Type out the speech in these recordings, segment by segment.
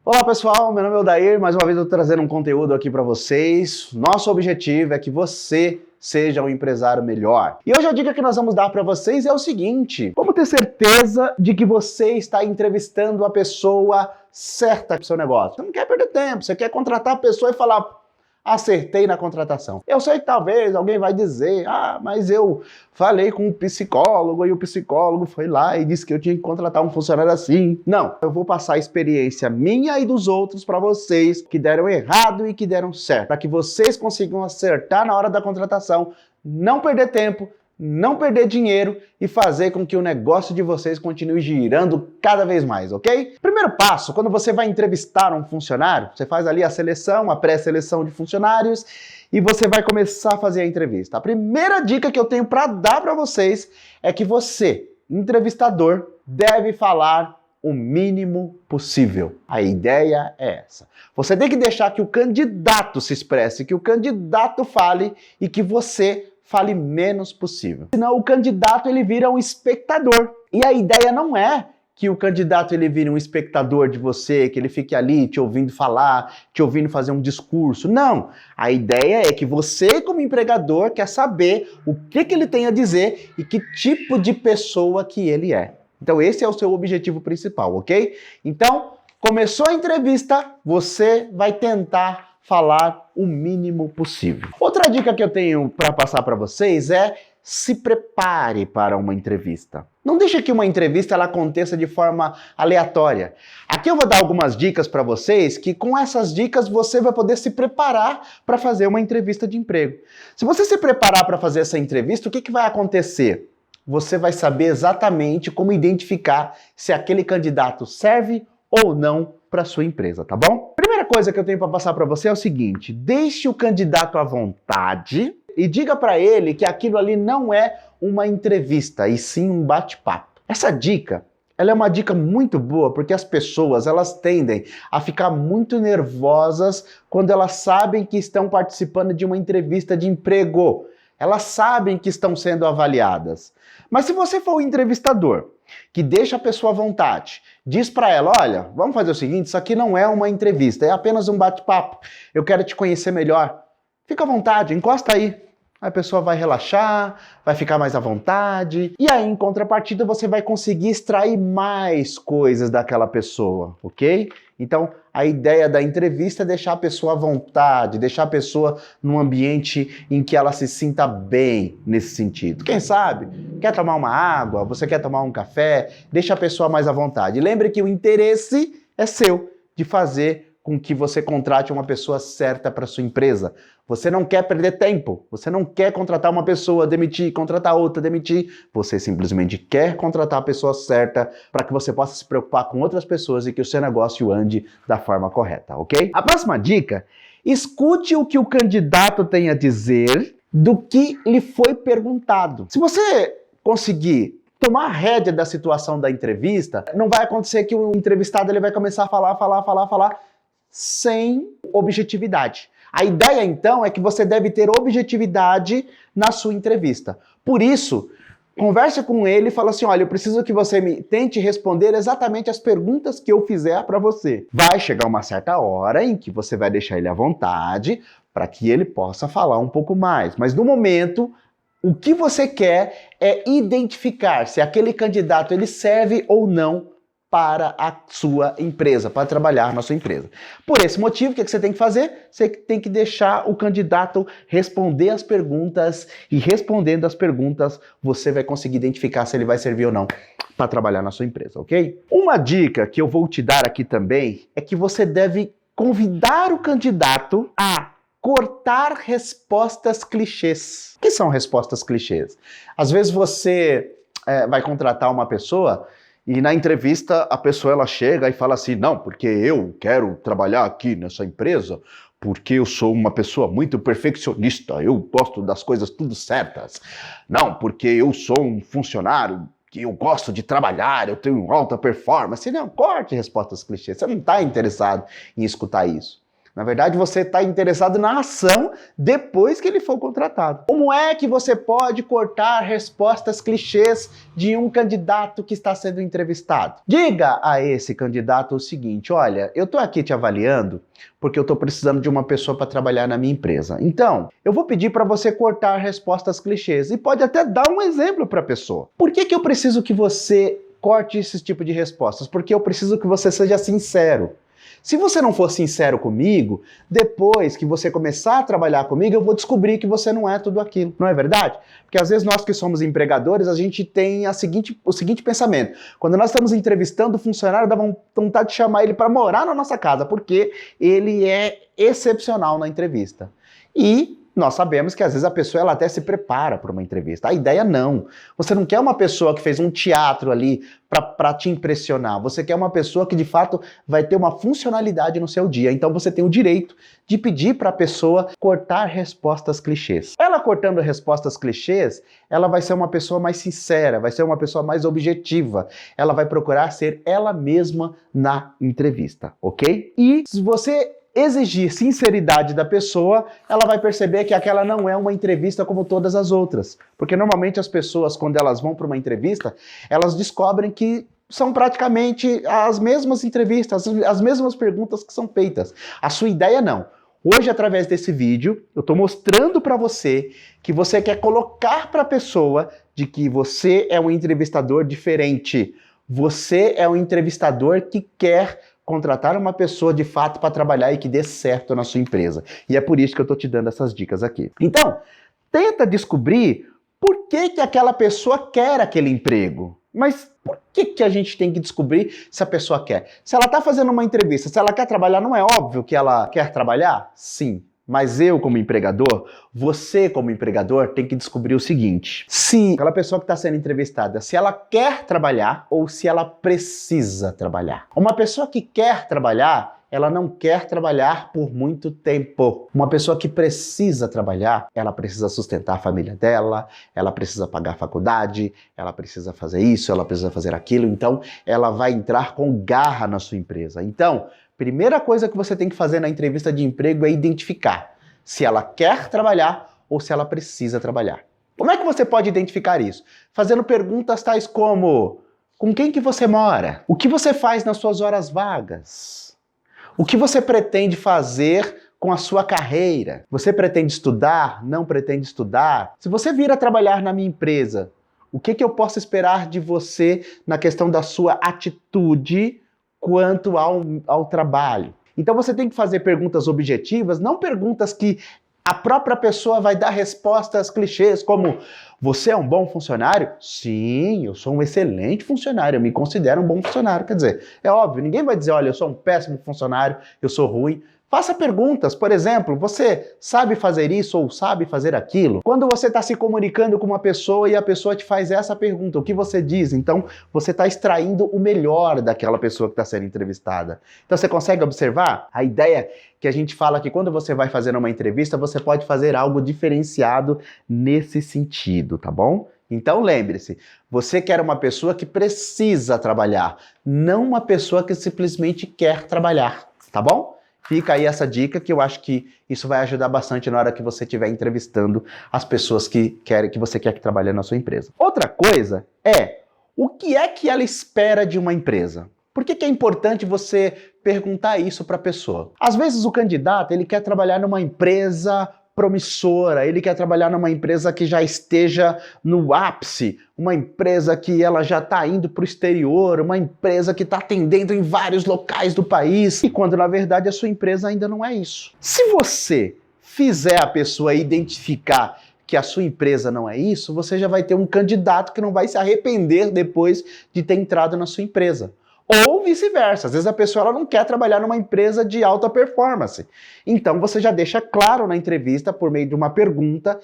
Olá pessoal, meu nome é Odair, mais uma vez eu tô trazendo um conteúdo aqui para vocês. Nosso objetivo é que você seja um empresário melhor. E hoje a dica que nós vamos dar para vocês é o seguinte: como ter certeza de que você está entrevistando a pessoa certa para o seu negócio? Você não quer perder tempo, você quer contratar a pessoa e falar: acertei na contratação. Eu sei que talvez alguém vai dizer: mas eu falei com um psicólogo e o psicólogo foi lá e disse que eu tinha que contratar um funcionário assim. Não, eu vou passar a experiência minha e dos outros para vocês que deram errado e que deram certo, para que vocês consigam acertar na hora da contratação, não perder tempo, não perder dinheiro e fazer com que o negócio de vocês continue girando cada vez mais, ok? Primeiro passo, quando você vai entrevistar um funcionário, você faz ali a seleção, a pré-seleção de funcionários e você vai começar a fazer a entrevista. A primeira dica que eu tenho para dar para vocês é que você, entrevistador, deve falar o mínimo possível. A ideia é essa. Você tem que deixar que o candidato se expresse, que o candidato fale e que você fale menos possível. Senão o candidato ele vira um espectador. E a ideia não é que o candidato ele vire um espectador de você, que ele fique ali te ouvindo falar, te ouvindo fazer um discurso. Não. A ideia é que você, como empregador, quer saber o que ele tem a dizer e que tipo de pessoa que ele é. Então esse é o seu objetivo principal, ok? Então, começou a entrevista, você vai tentar falar o mínimo possível. Outra dica que eu tenho para passar para vocês é: se prepare para uma entrevista. Não deixe que uma entrevista ela aconteça de forma aleatória. Aqui eu vou dar algumas dicas para vocês que com essas dicas você vai poder se preparar para fazer uma entrevista de emprego. Se você se preparar para fazer essa entrevista, o que vai acontecer? Você vai saber exatamente como identificar se aquele candidato serve ou não para sua empresa, tá bom? Primeira coisa que eu tenho para passar para você é o seguinte: deixe o candidato à vontade e diga para ele que aquilo ali não é uma entrevista, e sim um bate-papo. Essa dica, ela é uma dica muito boa porque as pessoas, elas tendem a ficar muito nervosas quando elas sabem que estão participando de uma entrevista de emprego. Elas sabem que estão sendo avaliadas. Mas se você for o entrevistador que deixa a pessoa à vontade, diz para ela: olha, vamos fazer o seguinte, isso aqui não é uma entrevista, é apenas um bate-papo, eu quero te conhecer melhor. Fica à vontade, encosta aí. A pessoa vai relaxar, vai ficar mais à vontade, e aí, em contrapartida, você vai conseguir extrair mais coisas daquela pessoa, ok? Então, a ideia da entrevista é deixar a pessoa à vontade, deixar a pessoa num ambiente em que ela se sinta bem nesse sentido. Quem sabe, quer tomar uma água, você quer tomar um café, deixa a pessoa mais à vontade. Lembre que o interesse é seu de fazer com que você contrate uma pessoa certa para sua empresa. Você não quer perder tempo, você não quer contratar uma pessoa, demitir, contratar outra, demitir. Você simplesmente quer contratar a pessoa certa para que você possa se preocupar com outras pessoas e que o seu negócio ande da forma correta, ok? A próxima dica: escute o que o candidato tem a dizer do que lhe foi perguntado. Se você conseguir tomar a rédea da situação da entrevista, não vai acontecer que o entrevistado ele vai começar a falar sem objetividade. A ideia, então, é que você deve ter objetividade na sua entrevista. Por isso, converse com ele e fala assim: olha, eu preciso que você me tente responder exatamente as perguntas que eu fizer para você. Vai chegar uma certa hora em que você vai deixar ele à vontade para que ele possa falar um pouco mais. Mas no momento, o que você quer é identificar se aquele candidato ele serve ou não para a sua empresa, para trabalhar na sua empresa. Por esse motivo, o que você tem que fazer? Você tem que deixar o candidato responder as perguntas, e respondendo as perguntas, você vai conseguir identificar se ele vai servir ou não para trabalhar na sua empresa, ok? Uma dica que eu vou te dar aqui também é que você deve convidar o candidato a cortar respostas clichês. O que são respostas clichês? Às vezes você vai contratar uma pessoa e na entrevista a pessoa ela chega e fala assim: não, porque eu quero trabalhar aqui nessa empresa porque eu sou uma pessoa muito perfeccionista, eu gosto das coisas tudo certas. Não, porque eu sou um funcionário que eu gosto de trabalhar, eu tenho alta performance. Não, corte respostas clichês, você não está interessado em escutar isso. Na verdade, você está interessado na ação depois que ele for contratado. Como é que você pode cortar respostas clichês de um candidato que está sendo entrevistado? Diga a esse candidato o seguinte: olha, eu estou aqui te avaliando porque eu estou precisando de uma pessoa para trabalhar na minha empresa. Então, eu vou pedir para você cortar respostas clichês e pode até dar um exemplo para a pessoa. Por que eu preciso que você corte esse tipo de respostas? Porque eu preciso que você seja sincero. Se você não for sincero comigo, depois que você começar a trabalhar comigo, eu vou descobrir que você não é tudo aquilo. Não é verdade? Porque às vezes nós que somos empregadores, a gente tem o seguinte pensamento. Quando nós estamos entrevistando o funcionário, dá vontade de chamar ele para morar na nossa casa, porque ele é excepcional na entrevista. E nós sabemos que às vezes a pessoa ela até se prepara para uma entrevista. A ideia não. Você não quer uma pessoa que fez um teatro ali para te impressionar. Você quer uma pessoa que de fato vai ter uma funcionalidade no seu dia. Então você tem o direito de pedir para a pessoa cortar respostas clichês. Ela cortando respostas clichês, ela vai ser uma pessoa mais sincera, vai ser uma pessoa mais objetiva. Ela vai procurar ser ela mesma na entrevista, ok? E se você exigir sinceridade da pessoa, ela vai perceber que aquela não é uma entrevista como todas as outras. Porque normalmente as pessoas, quando elas vão para uma entrevista, elas descobrem que são praticamente as mesmas entrevistas, as mesmas perguntas que são feitas. A sua ideia não. Hoje, através desse vídeo, eu estou mostrando para você que você quer colocar para a pessoa de que você é um entrevistador diferente. Você é um entrevistador que quer contratar uma pessoa de fato para trabalhar e que dê certo na sua empresa. E é por isso que eu estou te dando essas dicas aqui. Então, tenta descobrir por que aquela pessoa quer aquele emprego. Mas por que a gente tem que descobrir se a pessoa quer? Se ela está fazendo uma entrevista, se ela quer trabalhar, não é óbvio que ela quer trabalhar? Sim. Mas eu, como empregador, você, como empregador, tem que descobrir o seguinte: se aquela pessoa que está sendo entrevistada, se ela quer trabalhar ou se ela precisa trabalhar. Uma pessoa que quer trabalhar, ela não quer trabalhar por muito tempo. Uma pessoa que precisa trabalhar, ela precisa sustentar a família dela, ela precisa pagar a faculdade, ela precisa fazer isso, ela precisa fazer aquilo. Então, ela vai entrar com garra na sua empresa. Então, primeira coisa que você tem que fazer na entrevista de emprego é identificar se ela quer trabalhar ou se ela precisa trabalhar. Como é que você pode identificar isso? Fazendo perguntas tais como: com quem que você mora? O que você faz nas suas horas vagas? O que você pretende fazer com a sua carreira? Você pretende estudar? Não pretende estudar? Se você vir a trabalhar na minha empresa, o que eu posso esperar de você na questão da sua atitude quanto ao trabalho? Então você tem que fazer perguntas objetivas, não perguntas que a própria pessoa vai dar respostas clichês, como: você é um bom funcionário? Sim, eu sou um excelente funcionário, eu me considero um bom funcionário. Quer dizer, é óbvio, ninguém vai dizer: olha, eu sou um péssimo funcionário, eu sou ruim. Faça perguntas, por exemplo, você sabe fazer isso ou sabe fazer aquilo? Quando você está se comunicando com uma pessoa e a pessoa te faz essa pergunta, o que você diz? Então, você está extraindo o melhor daquela pessoa que está sendo entrevistada. Então, você consegue observar? A ideia que a gente fala que quando você vai fazer uma entrevista, você pode fazer algo diferenciado nesse sentido, tá bom? Então lembre-se, você quer uma pessoa que precisa trabalhar, não uma pessoa que simplesmente quer trabalhar, tá bom? Fica aí essa dica que eu acho que isso vai ajudar bastante na hora que você estiver entrevistando as pessoas que você quer que trabalhem na sua empresa. Outra coisa é, o que é que ela espera de uma empresa? Por que é importante você perguntar isso para a pessoa? Às vezes o candidato ele quer trabalhar numa empresa promissora, ele quer trabalhar numa empresa que já esteja no ápice, uma empresa que ela já está indo para o exterior, uma empresa que está atendendo em vários locais do país, e quando na verdade a sua empresa ainda não é isso. Se você fizer a pessoa identificar que a sua empresa não é isso, você já vai ter um candidato que não vai se arrepender depois de ter entrado na sua empresa. Ou vice-versa, às vezes a pessoa ela não quer trabalhar numa empresa de alta performance. Então você já deixa claro na entrevista, por meio de uma pergunta,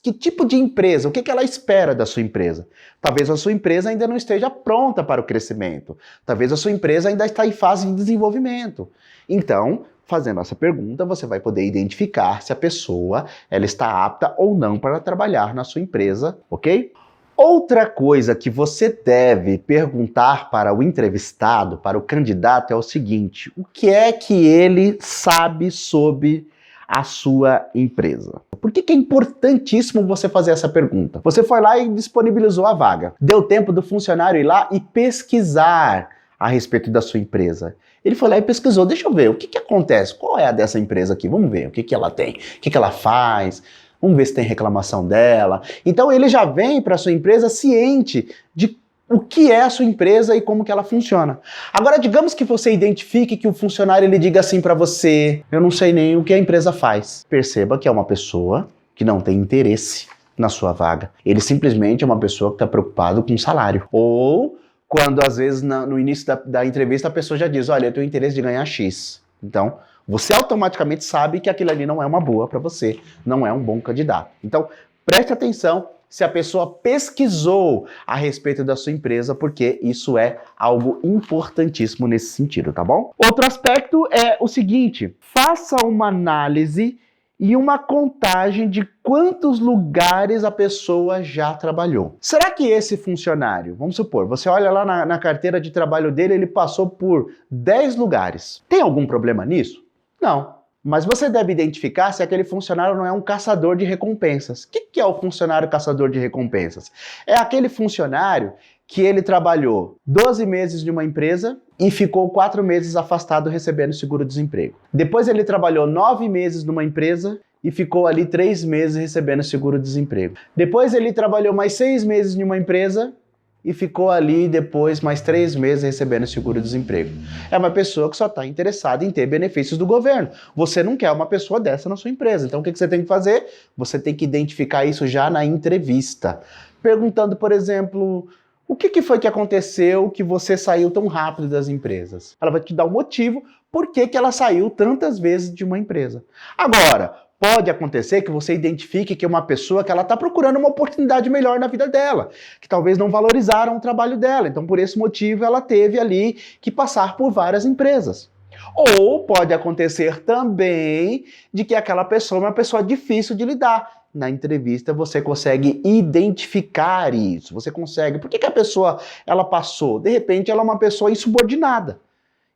que tipo de empresa, o que ela espera da sua empresa. Talvez a sua empresa ainda não esteja pronta para o crescimento. Talvez a sua empresa ainda está em fase de desenvolvimento. Então, fazendo essa pergunta, você vai poder identificar se a pessoa ela está apta ou não para trabalhar na sua empresa, ok? Outra coisa que você deve perguntar para o entrevistado, para o candidato, é o seguinte: o que é que ele sabe sobre a sua empresa? Por que é importantíssimo você fazer essa pergunta? Você foi lá e disponibilizou a vaga. Deu tempo do funcionário ir lá e pesquisar a respeito da sua empresa. Ele foi lá e pesquisou. Deixa eu ver, o que acontece? Qual é a dessa empresa aqui? Vamos ver o que ela tem, o que ela faz. Vamos ver se tem reclamação dela. Então ele já vem para a sua empresa ciente de o que é a sua empresa e como que ela funciona. Agora, digamos que você identifique que o funcionário ele diga assim para você: eu não sei nem o que a empresa faz. Perceba que é uma pessoa que não tem interesse na sua vaga. Ele simplesmente é uma pessoa que está preocupado com o salário. Ou quando às vezes no início da entrevista a pessoa já diz: olha, eu tenho interesse de ganhar X. Então, você automaticamente sabe que aquilo ali não é uma boa para você, não é um bom candidato. Então, preste atenção se a pessoa pesquisou a respeito da sua empresa, porque isso é algo importantíssimo nesse sentido, tá bom? Outro aspecto é o seguinte: faça uma análise e uma contagem de quantos lugares a pessoa já trabalhou. Será que esse funcionário, vamos supor, você olha lá na carteira de trabalho dele, ele passou por 10 lugares. Tem algum problema nisso? Não. Mas você deve identificar se aquele funcionário não é um caçador de recompensas. O que é o funcionário caçador de recompensas? É aquele funcionário que ele trabalhou 12 meses de uma empresa e ficou 4 meses afastado recebendo seguro-desemprego. Depois ele trabalhou 9 meses numa empresa e ficou ali 3 meses recebendo seguro-desemprego. Depois ele trabalhou mais 6 meses em uma empresa e ficou ali depois mais 3 meses recebendo seguro-desemprego. É uma pessoa que só está interessada em ter benefícios do governo. Você não quer uma pessoa dessa na sua empresa. Então o que você tem que fazer? Você tem que identificar isso já na entrevista. Perguntando, por exemplo: o que foi que aconteceu que você saiu tão rápido das empresas? Ela vai te dar um motivo por que ela saiu tantas vezes de uma empresa. Agora, pode acontecer que você identifique que é uma pessoa que ela está procurando uma oportunidade melhor na vida dela, que talvez não valorizaram o trabalho dela, então por esse motivo ela teve ali que passar por várias empresas. Ou pode acontecer também de que aquela pessoa é uma pessoa difícil de lidar. Na entrevista você consegue identificar isso, você consegue. Por que a pessoa ela passou? De repente ela é uma pessoa insubordinada.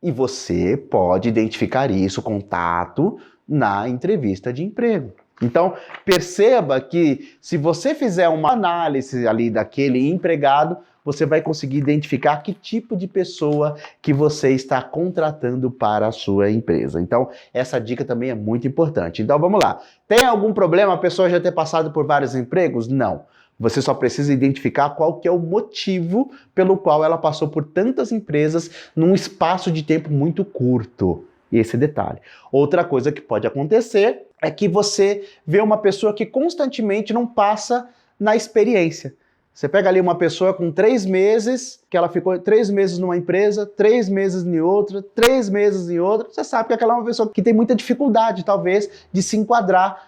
E você pode identificar isso, contato, na entrevista de emprego. Então, perceba que se você fizer uma análise ali daquele empregado, você vai conseguir identificar que tipo de pessoa que você está contratando para a sua empresa. Então, essa dica também é muito importante. Então, vamos lá. Tem algum problema a pessoa já ter passado por vários empregos? Não. Você só precisa identificar qual que é o motivo pelo qual ela passou por tantas empresas num espaço de tempo muito curto. E esse detalhe. Outra coisa que pode acontecer é que você vê uma pessoa que constantemente não passa na experiência. Você pega ali uma pessoa com 3 meses, que ela ficou 3 meses numa empresa, 3 meses em outra, 3 meses em outra, você sabe que aquela é uma pessoa que tem muita dificuldade, talvez, de se enquadrar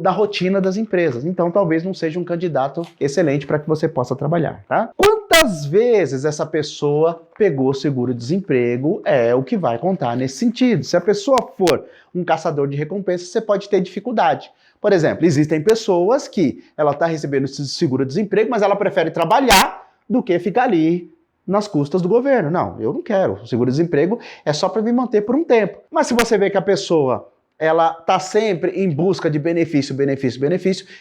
da rotina das empresas. Então, talvez não seja um candidato excelente para que você possa trabalhar, tá? Quantas vezes essa pessoa pegou seguro-desemprego é o que vai contar nesse sentido. Se a pessoa for um caçador de recompensas, você pode ter dificuldade. Por exemplo, existem pessoas que ela está recebendo seguro-desemprego, mas ela prefere trabalhar do que ficar ali nas custas do governo. Não, eu não quero. O seguro-desemprego é só para me manter por um tempo. Mas se você vê que a pessoa ela está sempre em busca de benefício,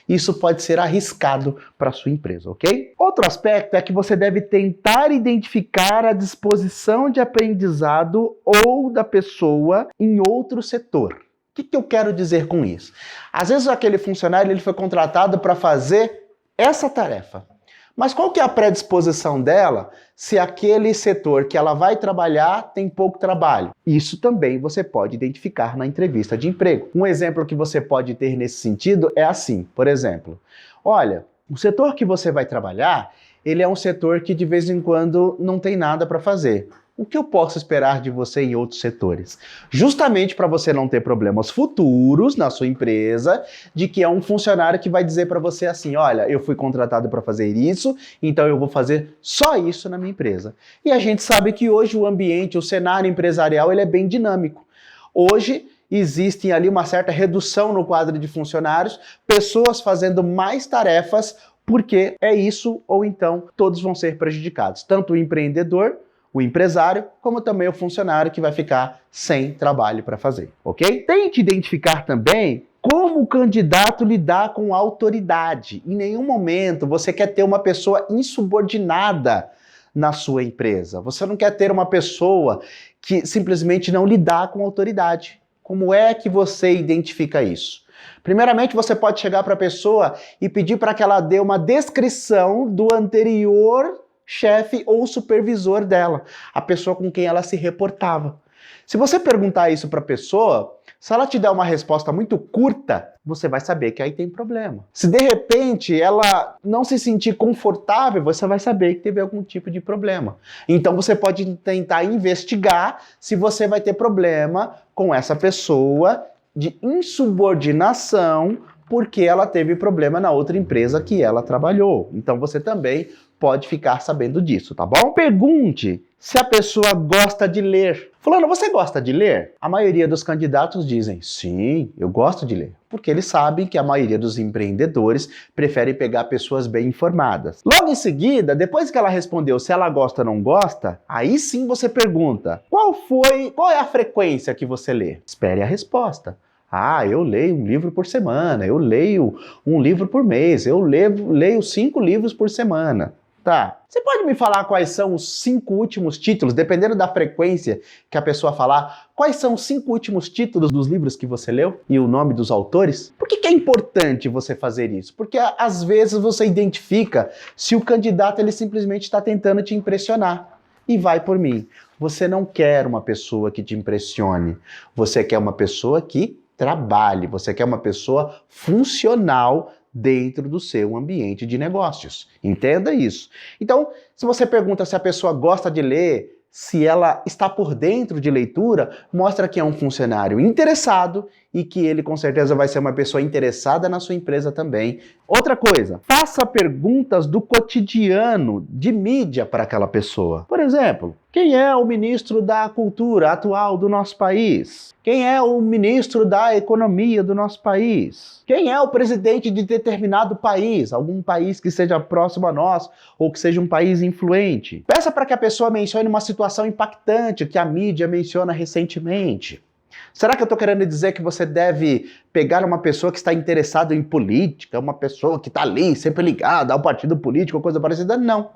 isso pode ser arriscado para a sua empresa, ok? Outro aspecto é que você deve tentar identificar a disposição de aprendizado ou da pessoa em outro setor. O que eu quero dizer com isso? Às vezes aquele funcionário ele foi contratado para fazer essa tarefa. Mas qual que é a predisposição dela se aquele setor que ela vai trabalhar tem pouco trabalho? Isso também você pode identificar na entrevista de emprego. Um exemplo que você pode ter nesse sentido é assim, por exemplo: olha, o setor que você vai trabalhar, ele é um setor que de vez em quando não tem nada para fazer. O que eu posso esperar de você em outros setores? Justamente para você não ter problemas futuros na sua empresa, de que é um funcionário que vai dizer para você assim: olha, eu fui contratado para fazer isso, então eu vou fazer só isso na minha empresa. E a gente sabe que hoje o ambiente, o cenário empresarial, ele é bem dinâmico. Hoje existe ali uma certa redução no quadro de funcionários, pessoas fazendo mais tarefas porque é isso ou então todos vão ser prejudicados, tanto o empreendedor, o empresário, como também o funcionário que vai ficar sem trabalho para fazer, ok? Tente identificar também como o candidato lidar com a autoridade. Em nenhum momento você quer ter uma pessoa insubordinada na sua empresa. Você não quer ter uma pessoa que simplesmente não lidar com a autoridade. Como é que você identifica isso? Primeiramente, você pode chegar para a pessoa e pedir para que ela dê uma descrição do anterior chefe ou supervisor dela, a pessoa com quem ela se reportava. Se você perguntar isso para a pessoa, se ela te der uma resposta muito curta, você vai saber que aí tem problema. Se de repente ela não se sentir confortável, você vai saber que teve algum tipo de problema. Então você pode tentar investigar se você vai ter problema com essa pessoa de insubordinação porque ela teve problema na outra empresa que ela trabalhou. Então você também pode ficar sabendo disso, tá bom? Pergunte se a pessoa gosta de ler. Fulano, você gosta de ler? A maioria dos candidatos dizem, sim, eu gosto de ler. Porque eles sabem que a maioria dos empreendedores prefere pegar pessoas bem informadas. Logo em seguida, depois que ela respondeu se ela gosta ou não gosta, aí sim você pergunta, qual é a frequência que você lê? Espere a resposta. Ah, eu leio um livro por semana, eu leio um livro por mês, eu leio 5 livros por semana. Tá. Você pode me falar quais são os 5 últimos títulos, dependendo da frequência que a pessoa falar, quais são os 5 últimos títulos dos livros que você leu e o nome dos autores? Por que é importante você fazer isso? Porque às vezes você identifica se o candidato ele simplesmente está tentando te impressionar. E vai por mim. Você não quer uma pessoa que te impressione. Você quer uma pessoa que trabalhe. Você quer uma pessoa funcional dentro do seu ambiente de negócios. Entenda isso. Então, se você pergunta se a pessoa gosta de ler, se ela está por dentro de leitura, mostra que é um funcionário interessado e que ele com certeza vai ser uma pessoa interessada na sua empresa também. Outra coisa, faça perguntas do cotidiano de mídia para aquela pessoa. Por exemplo, quem é o ministro da Cultura atual do nosso país? Quem é o ministro da Economia do nosso país? Quem é o presidente de determinado país? Algum país que seja próximo a nós ou que seja um país influente? Peça para que a pessoa mencione uma situação impactante que a mídia menciona recentemente. Será que eu estou querendo dizer que você deve pegar uma pessoa que está interessada em política, uma pessoa que está ali, sempre ligada ao partido político ou coisa parecida? Não.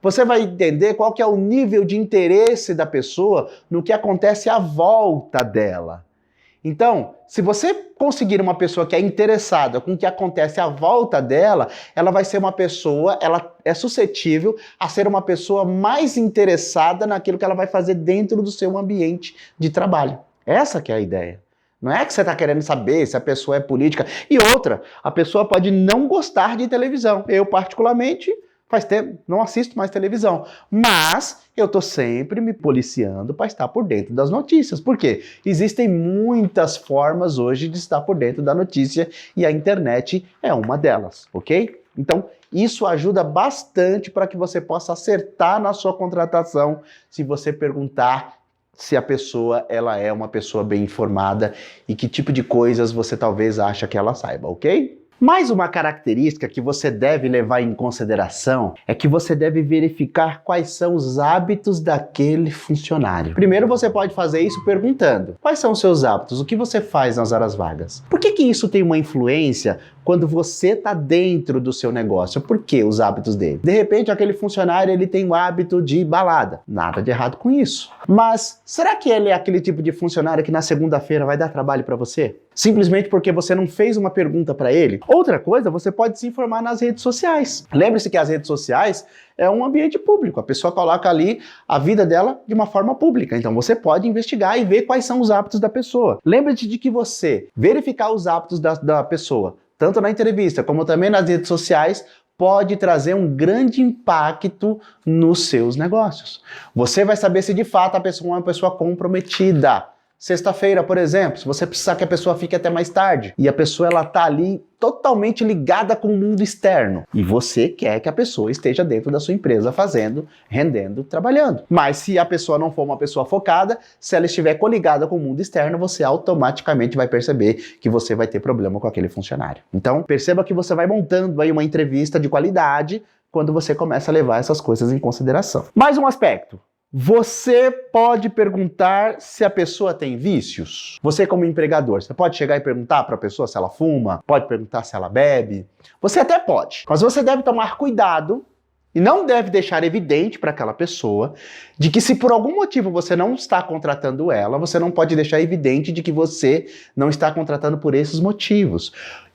Você vai entender qual que é o nível de interesse da pessoa no que acontece à volta dela. Então, se você conseguir uma pessoa que é interessada com o que acontece à volta dela, ela vai ser uma pessoa, ela é suscetível a ser uma pessoa mais interessada naquilo que ela vai fazer dentro do seu ambiente de trabalho. Essa que é a ideia. Não é que você está querendo saber se a pessoa é política. E outra, a pessoa pode não gostar de televisão. Eu, particularmente, faz tempo, não assisto mais televisão. Mas eu estou sempre me policiando para estar por dentro das notícias. Por quê? Existem muitas formas hoje de estar por dentro da notícia e a internet é uma delas, ok? Então, isso ajuda bastante para que você possa acertar na sua contratação se você perguntar se a pessoa ela é uma pessoa bem informada e que tipo de coisas você talvez acha que ela saiba, ok? Mais uma característica que você deve levar em consideração é que você deve verificar quais são os hábitos daquele funcionário. Primeiro você pode fazer isso perguntando: quais são os seus hábitos? O que você faz nas horas vagas? Por que isso tem uma influência quando você está dentro do seu negócio? Por que os hábitos dele? De repente aquele funcionário ele tem o hábito de balada. Nada de errado com isso. Mas será que ele é aquele tipo de funcionário que na segunda-feira vai dar trabalho para você? Simplesmente porque você não fez uma pergunta para ele? Outra coisa, você pode se informar nas redes sociais. Lembre-se que as redes sociais é um ambiente público. A pessoa coloca ali a vida dela de uma forma pública. Então você pode investigar e ver quais são os hábitos da pessoa. Lembre-se de que você verificar os hábitos da pessoa, tanto na entrevista como também nas redes sociais, pode trazer um grande impacto nos seus negócios. Você vai saber se de fato a pessoa é uma pessoa comprometida. Sexta-feira, por exemplo, se você precisar que a pessoa fique até mais tarde e a pessoa ela tá ali totalmente ligada com o mundo externo e você quer que a pessoa esteja dentro da sua empresa fazendo, rendendo, trabalhando. Mas se a pessoa não for uma pessoa focada, se ela estiver coligada com o mundo externo, você automaticamente vai perceber que você vai ter problema com aquele funcionário. Então, perceba que você vai montando aí uma entrevista de qualidade quando você começa a levar essas coisas em consideração. Mais um aspecto. Você pode perguntar se a pessoa tem vícios. Você como empregador, você pode chegar e perguntar para a pessoa se ela fuma, pode perguntar se ela bebe. Você até pode, mas você deve tomar cuidado e não deve deixar evidente para aquela pessoa de que se por algum motivo você não está contratando ela, você não pode deixar evidente de que você não está contratando por esses motivos.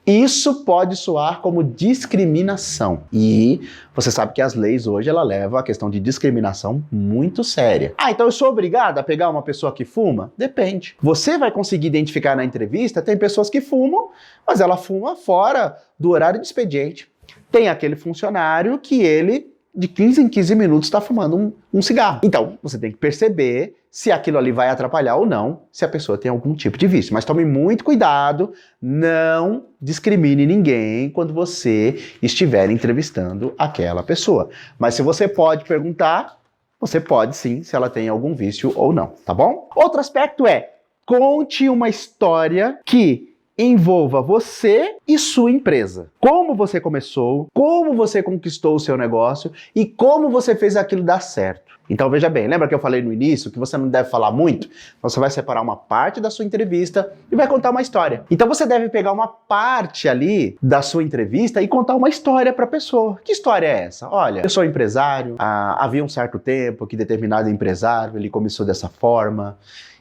Isso pode soar como discriminação. E você sabe que as leis hoje ela levam a questão de discriminação muito séria. Ah, então eu sou obrigado a pegar uma pessoa que fuma? Depende. Você vai conseguir identificar na entrevista, tem pessoas que fumam, mas ela fuma fora do horário de expediente. Tem aquele funcionário que ele, de 15 em 15 minutos, está fumando um cigarro. Então, você tem que perceber se aquilo ali vai atrapalhar ou não, se a pessoa tem algum tipo de vício. Mas tome muito cuidado, não discrimine ninguém quando você estiver entrevistando aquela pessoa. Mas se você pode perguntar, você pode sim, se ela tem algum vício ou não, tá bom? Outro aspecto é, conte uma história que envolva você e sua empresa. Como você começou, como você conquistou o seu negócio e como você fez aquilo dar certo. Então veja bem, lembra que eu falei no início que você não deve falar muito? Você vai separar uma parte da sua entrevista e vai contar uma história. Então você deve pegar uma parte ali da sua entrevista e contar uma história para a pessoa. Que história é essa? Olha, eu sou empresário, havia um certo tempo que determinado empresário ele começou dessa forma.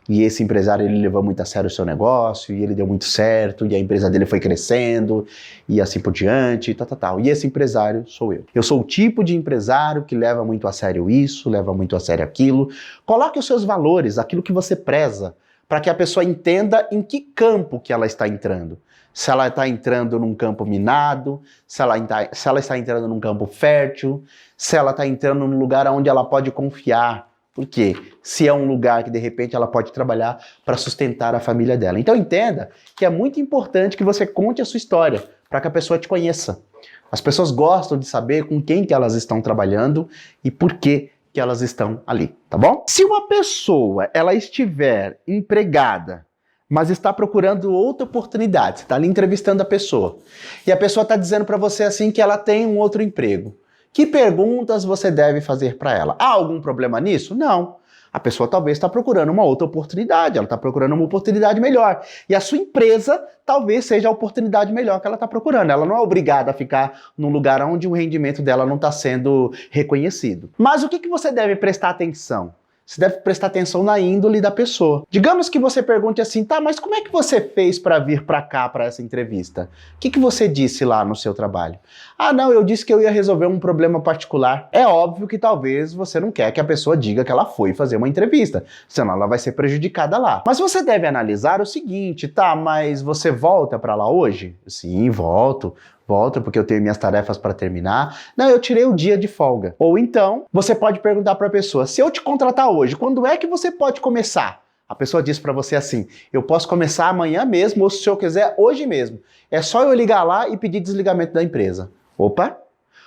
E esse empresário, ele levou muito a sério o seu negócio, e ele deu muito certo, e a empresa dele foi crescendo, e assim por diante, e tal. E esse empresário sou eu. Eu sou o tipo de empresário que leva muito a sério isso, leva muito a sério aquilo. Coloque os seus valores, aquilo que você preza, para que a pessoa entenda em que campo que ela está entrando. Se ela está entrando num campo minado, se ela está entrando num campo fértil, se ela está entrando num lugar onde ela pode confiar. Por quê? Se é um lugar que de repente ela pode trabalhar para sustentar a família dela. Então entenda que é muito importante que você conte a sua história para que a pessoa te conheça. As pessoas gostam de saber com quem que elas estão trabalhando e por que elas estão ali, tá bom? Se uma pessoa ela estiver empregada, mas está procurando outra oportunidade, você está ali entrevistando a pessoa e a pessoa está dizendo para você assim que ela tem um outro emprego. Que perguntas você deve fazer para ela? Há algum problema nisso? Não. A pessoa talvez está procurando uma outra oportunidade, ela está procurando uma oportunidade melhor. E a sua empresa talvez seja a oportunidade melhor que ela está procurando. Ela não é obrigada a ficar num lugar onde o rendimento dela não está sendo reconhecido. Mas o que você deve prestar atenção? Você deve prestar atenção na índole da pessoa. Digamos que você pergunte assim, tá, mas como é que você fez para vir para cá, para essa entrevista? O que você disse lá no seu trabalho? Ah, não, eu disse que eu ia resolver um problema particular. É óbvio que talvez você não quer que a pessoa diga que ela foi fazer uma entrevista, senão ela vai ser prejudicada lá. Mas você deve analisar o seguinte, tá, mas você volta para lá hoje? Sim, volto porque eu tenho minhas tarefas para terminar. Não, eu tirei o dia de folga. Ou então, você pode perguntar para a pessoa, se eu te contratar hoje, quando é que você pode começar? A pessoa diz para você assim, eu posso começar amanhã mesmo, ou se o senhor quiser, hoje mesmo. É só eu ligar lá e pedir desligamento da empresa. Opa!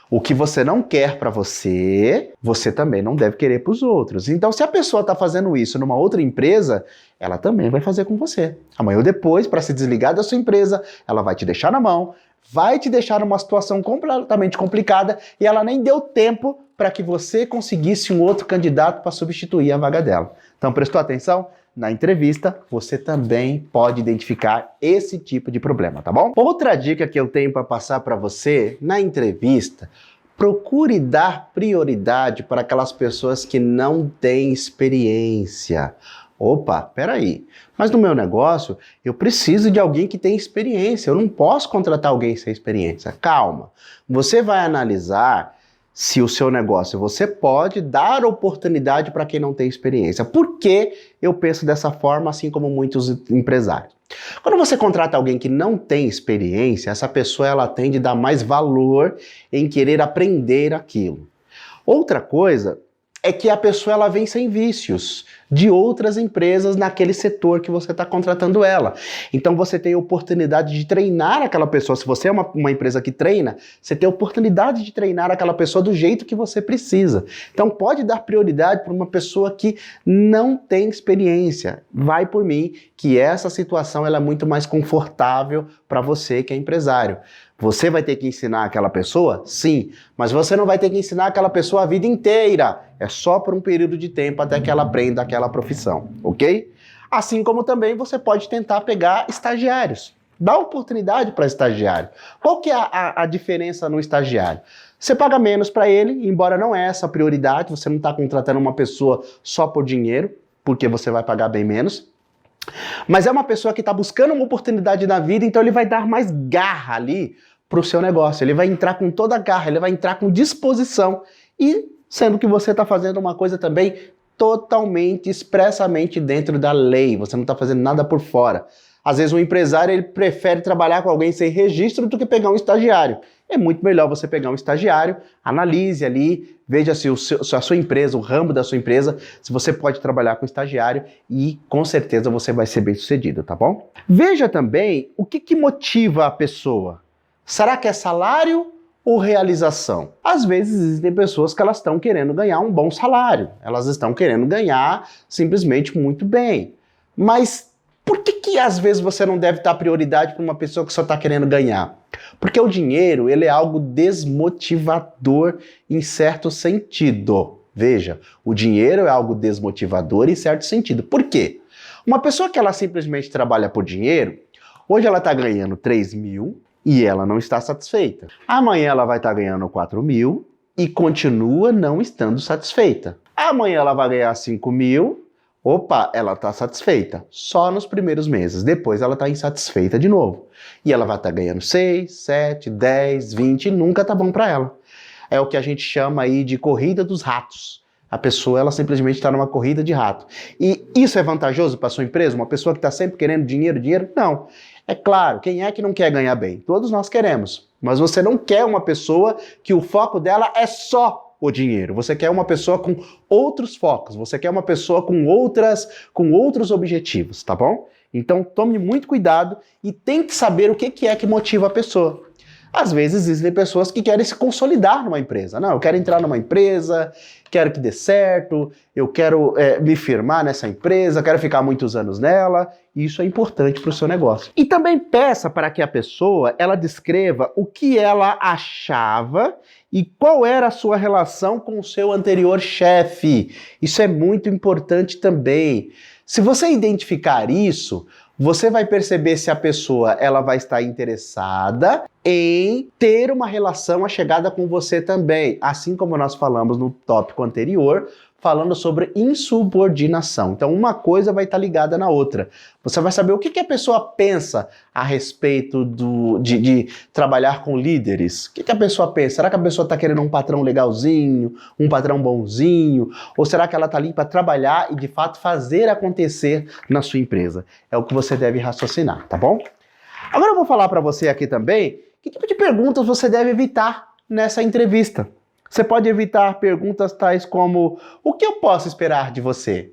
O que você não quer para você, você também não deve querer para os outros. Então, se a pessoa está fazendo isso numa outra empresa, ela também vai fazer com você. Amanhã ou depois, para se desligar da sua empresa, ela vai te deixar na mão, vai te deixar numa situação completamente complicada e ela nem deu tempo para que você conseguisse um outro candidato para substituir a vaga dela. Então, prestou atenção? Na entrevista, você também pode identificar esse tipo de problema, tá bom? Outra dica que eu tenho para passar para você, na entrevista, procure dar prioridade para aquelas pessoas que não têm experiência. Opa, peraí, mas no meu negócio eu preciso de alguém que tenha experiência, eu não posso contratar alguém sem experiência. Calma, você vai analisar se o seu negócio você pode dar oportunidade para quem não tem experiência. Por que eu penso dessa forma, assim como muitos empresários? Quando você contrata alguém que não tem experiência, essa pessoa ela tende a dar mais valor em querer aprender aquilo. Outra coisa é que a pessoa ela vem sem vícios de outras empresas naquele setor que você está contratando ela. Então você tem a oportunidade de treinar aquela pessoa. Se você é uma empresa que treina, você tem a oportunidade de treinar aquela pessoa do jeito que você precisa. Então pode dar prioridade para uma pessoa que não tem experiência. Vai por mim, que essa situação ela é muito mais confortável para você que é empresário. Você vai ter que ensinar aquela pessoa? Sim, mas você não vai ter que ensinar aquela pessoa a vida inteira. É só por um período de tempo até que ela aprenda aquela profissão, ok? Assim como também você pode tentar pegar estagiários. Dá oportunidade para estagiário. Qual que é a diferença no estagiário? Você paga menos para ele, embora não é essa a prioridade, você não está contratando uma pessoa só por dinheiro, porque você vai pagar bem menos. Mas é uma pessoa que está buscando uma oportunidade na vida, então ele vai dar mais garra ali para o seu negócio. Ele vai entrar com toda a garra, ele vai entrar com disposição. E sendo que você está fazendo uma coisa também totalmente, expressamente dentro da lei. Você não está fazendo nada por fora. Às vezes um empresário ele prefere trabalhar com alguém sem registro do que pegar um estagiário. É muito melhor você pegar um estagiário, analise ali, veja se a sua empresa, o ramo da sua empresa, se você pode trabalhar com estagiário e com certeza você vai ser bem sucedido, tá bom? Veja também o que motiva a pessoa. Será que é salário ou realização? Às vezes existem pessoas que elas estão querendo ganhar um bom salário, elas estão querendo ganhar simplesmente muito bem, mas por que às vezes você não deve dar prioridade para uma pessoa que só está querendo ganhar? Porque o dinheiro, ele é algo desmotivador em certo sentido. Veja, o dinheiro é algo desmotivador em certo sentido. Por quê? Uma pessoa que ela simplesmente trabalha por dinheiro, hoje ela está ganhando 3 mil e ela não está satisfeita. Amanhã ela vai estar ganhando 4 mil e continua não estando satisfeita. Amanhã ela vai ganhar 5 mil. Opa, ela está satisfeita só nos primeiros meses, depois ela está insatisfeita de novo. E ela vai estar ganhando 6, 7, 10, 20 e nunca tá bom para ela. É o que a gente chama aí de corrida dos ratos. A pessoa, ela simplesmente está numa corrida de rato. E isso é vantajoso para sua empresa? Uma pessoa que está sempre querendo dinheiro, dinheiro? Não. É claro, quem é que não quer ganhar bem? Todos nós queremos. Mas você não quer uma pessoa que o foco dela é só o dinheiro. Você quer uma pessoa com outros focos, você quer uma pessoa com outros objetivos, tá bom? Então tome muito cuidado e tente saber o que é que motiva a pessoa. Às vezes existem pessoas que querem se consolidar numa empresa. Não, eu quero entrar numa empresa, quero que dê certo, eu quero me firmar nessa empresa, quero ficar muitos anos nela. Isso é importante para o seu negócio. E também peça para que a pessoa ela descreva o que ela achava e qual era a sua relação com o seu anterior chefe. Isso é muito importante também. Se você identificar isso, você vai perceber se a pessoa ela vai estar interessada em ter uma relação achegada com você também, assim como nós falamos no tópico anterior, falando sobre insubordinação. Então uma coisa vai estar ligada na outra. Você vai saber o que a pessoa pensa a respeito de trabalhar com líderes. O que a pessoa pensa? Será que a pessoa está querendo um patrão legalzinho, um patrão bonzinho? Ou será que ela está ali para trabalhar e de fato fazer acontecer na sua empresa? É o que você deve raciocinar, tá bom? Agora eu vou falar para você aqui também que tipo de perguntas você deve evitar nessa entrevista. Você pode evitar perguntas tais como: o que eu posso esperar de você?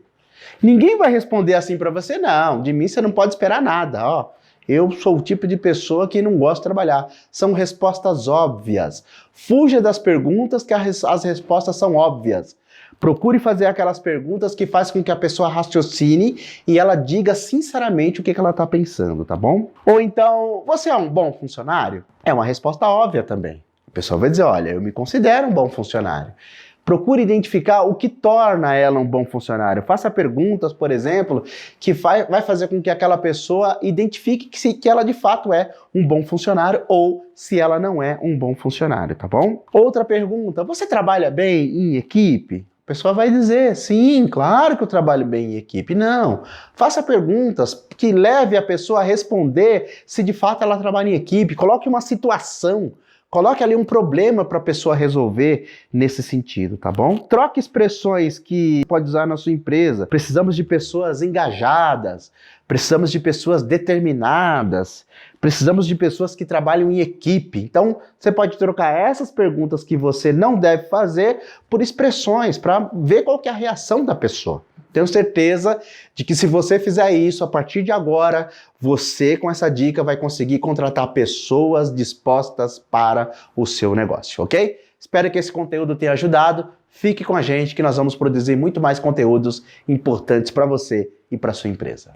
Ninguém vai responder assim para você, não. De mim você não pode esperar nada. Ó, eu sou o tipo de pessoa que não gosta de trabalhar. São respostas óbvias. Fuja das perguntas que as respostas são óbvias. Procure fazer aquelas perguntas que faz com que a pessoa raciocine e ela diga sinceramente o que ela está pensando, tá bom? Ou então, você é um bom funcionário? É uma resposta óbvia também. A pessoa vai dizer, olha, eu me considero um bom funcionário. Procure identificar o que torna ela um bom funcionário. Faça perguntas, por exemplo, que vai fazer com que aquela pessoa identifique que ela de fato é um bom funcionário ou se ela não é um bom funcionário, tá bom? Outra pergunta, você trabalha bem em equipe? A pessoa vai dizer, sim, claro que eu trabalho bem em equipe. Não, faça perguntas que leve a pessoa a responder se de fato ela trabalha em equipe. Coloque uma situação. Coloque ali um problema para a pessoa resolver nesse sentido, tá bom? Troque expressões que pode usar na sua empresa. Precisamos de pessoas engajadas. precisamos de pessoas determinadas, precisamos de pessoas que trabalham em equipe. Então, você pode trocar essas perguntas que você não deve fazer por expressões, para ver qual que é a reação da pessoa. Tenho certeza de que se você fizer isso, a partir de agora, você com essa dica vai conseguir contratar pessoas dispostas para o seu negócio, ok? Espero que esse conteúdo tenha ajudado. Fique com a gente que nós vamos produzir muito mais conteúdos importantes para você e para sua empresa.